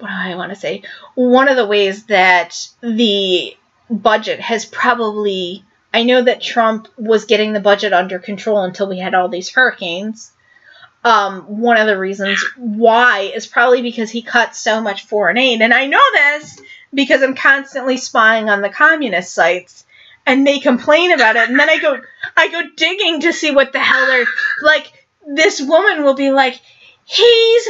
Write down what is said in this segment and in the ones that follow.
what do I want to say? One of the ways that the budget has probably, I know that Trump was getting the budget under control until we had all these hurricanes. One of the reasons why is probably because he cut so much foreign aid. And I know this because I'm constantly spying on the communist sites, and they complain about it. And then I go digging to see what the hell they're, like, this woman will be like, he's,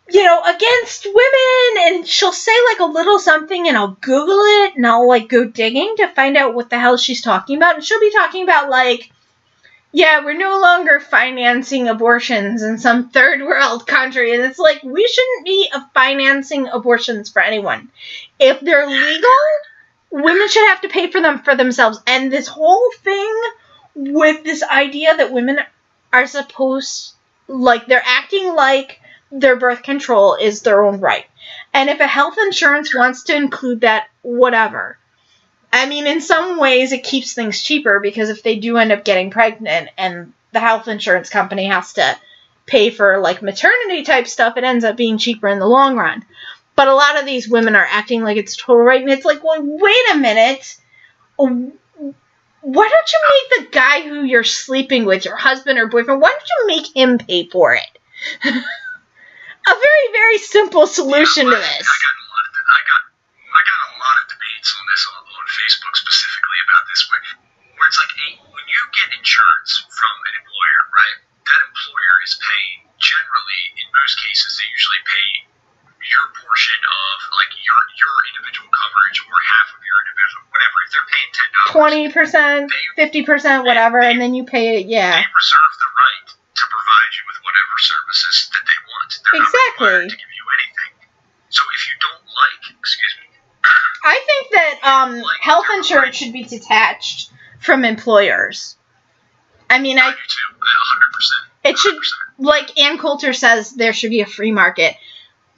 against women, and she'll say, like, a little something, and I'll Google it, and I'll, like, go digging to find out what the hell she's talking about, and she'll be talking about, like, yeah, we're no longer financing abortions in some third world country, and it's like, we shouldn't be financing abortions for anyone. If they're legal, women should have to pay for them for themselves, and this whole thing with this idea that women are supposed, like, they're acting like their birth control is their own right. And if a health insurance wants to include that, whatever. I mean, in some ways, it keeps things cheaper, because if they do end up getting pregnant and the health insurance company has to pay for, like, maternity type stuff, it ends up being cheaper in the long run. But a lot of these women are acting like it's total right. And it's like, well, wait a minute. Why don't you make the guy who you're sleeping with, your husband or boyfriend, why don't you make him pay for it? A very, very simple solution to this. I got a lot of debates on this on Facebook specifically about this, where it's like, hey, when you get insurance from an employer, right, that employer is paying, generally, in most cases, they usually pay your portion of, like, your individual coverage, or half of your individual, whatever. If they're paying $10, 20%, 50%, whatever, and then you pay it, yeah. They reserve the right to provide you with whatever services that they want. They're not required to give you anything. So if you don't like, excuse me, I think that health insurance should be detached from employers. I mean, I do too, 100%. It should, like Ann Coulter says, there should be a free market.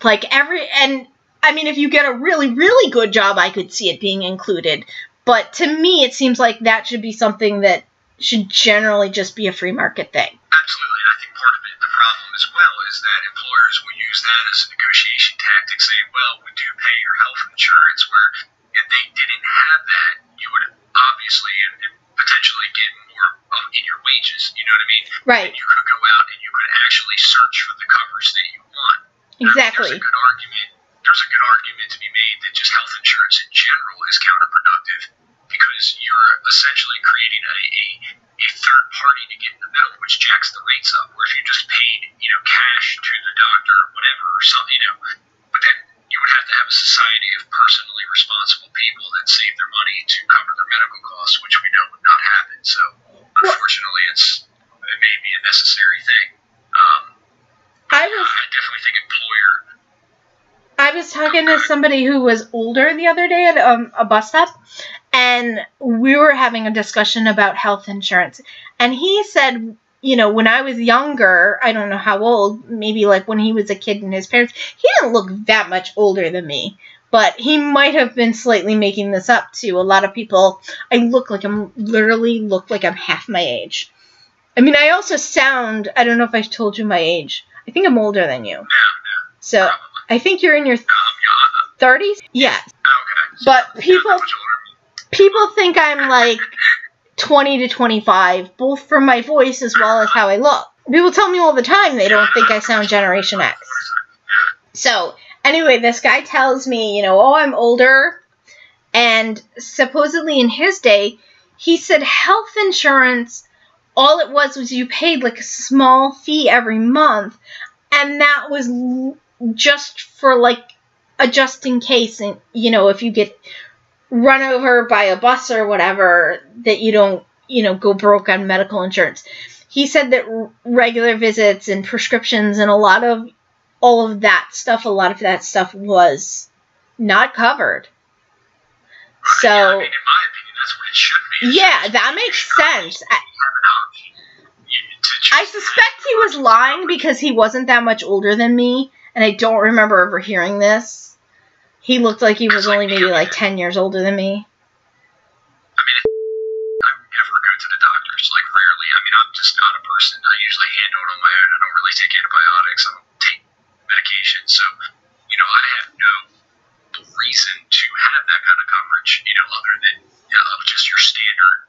Like, and I mean, if you get a really, really good job, I could see it being included. But to me, it seems like that should be something that should generally just be a free market thing. Absolutely, and I think part of it, the problem as well, is that employers will use that as a negotiation tactic, saying, well, we do pay your health insurance, where if they didn't have that, you would obviously and potentially get more in your wages, you know what I mean? Right. And you could go out and you could actually search for the coverage that you want. Exactly. There's a good argument to be made that just health insurance in general is counterproductive, because you're essentially creating a third party to get in the middle, which jacks the rates up. Where if you just paid, cash to the doctor or whatever, or something, but then you would have to have a society of personally responsible people that save their money to cover their medical costs, which we know would not happen. So, unfortunately, it may be a necessary thing. I definitely think employer. I was talking to somebody who was older the other day at a bus stop, and we were having a discussion about health insurance. And he said, when I was younger, I don't know how old, maybe like when he was a kid and his parents, he didn't look that much older than me. But he might have been slightly making this up to a lot of people. Literally look like I'm half my age. I mean, I also sound, I don't know if I told you my age. I think I'm older than you. No. So, Probably. I think you're in your 30s? Yeah. Okay. But people think I'm like 20 to 25, both from my voice as well as how I look. People tell me all the time they don't think I sound Generation X. So, anyway, this guy tells me, I'm older, and supposedly in his day, he said health insurance, all it was you paid like a small fee every month, and that was just for like a just in case, and if you get run over by a bus or whatever, that you don't go broke on medical insurance. He said that regular visits and prescriptions and a lot of that stuff was not covered. Right. So, yeah, in my opinion, that's what it should be. Yeah, that makes sense. I suspect he was lying because he wasn't that much older than me, and I don't remember ever hearing this. He looked like he was only maybe like 10 years older than me. I mean, I never go to the doctors, like rarely. I mean, I'm just not a person. I usually handle it on my own. I don't really take antibiotics. I don't take medication. So, I have no reason to have that kind of coverage, other than just your standard,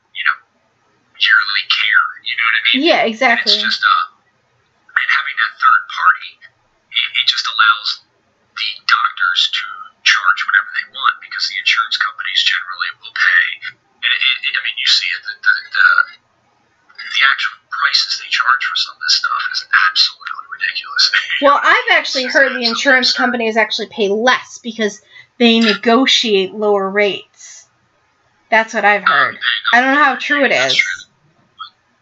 yearly care. You know what I mean? Yeah, exactly. And it's just, and having that third party, it just allows the doctors to charge whatever they want because the insurance companies generally will pay. And I mean, you see it, the actual prices they charge for some of this stuff is absolutely ridiculous. Well, I've actually heard the insurance companies actually pay less because they negotiate lower rates. That's what I've heard. I don't know how true it is.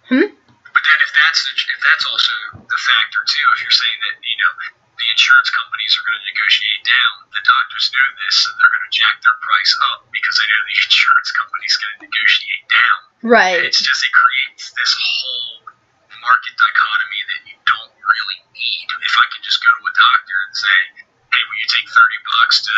But then if that's also the factor too, if you're saying that, the insurance companies are going to negotiate down, the doctors know this, so they're going to jack their price up because they know the insurance company's going to negotiate down. Right. And it creates this whole market dichotomy that you don't really need. If I can just go to a doctor and say, hey, will you take $30 to,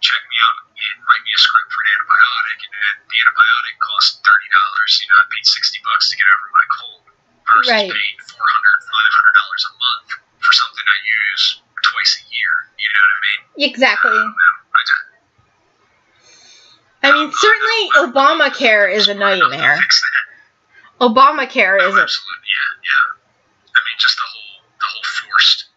check me out and write me a script for an antibiotic, and then the antibiotic costs $30. I paid $60 to get over my cold versus Right. paying $400, $500 a month for something I use twice a year. You know what I mean? Exactly. I mean, certainly Obamacare is a nightmare. Obamacare is a... Absolutely, yeah. I mean, just the whole forced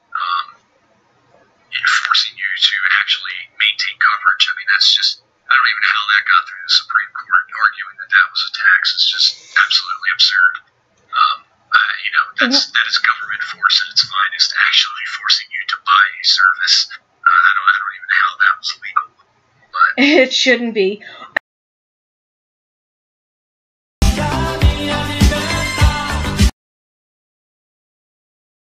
enforcing you to actually maintain coverage. I mean, that's just, I don't even know how that got through the Supreme Court arguing that was a tax. It's just absolutely absurd. That is government force at its finest, actually forcing you to buy a service. I don't even know how that was legal. But it shouldn't be.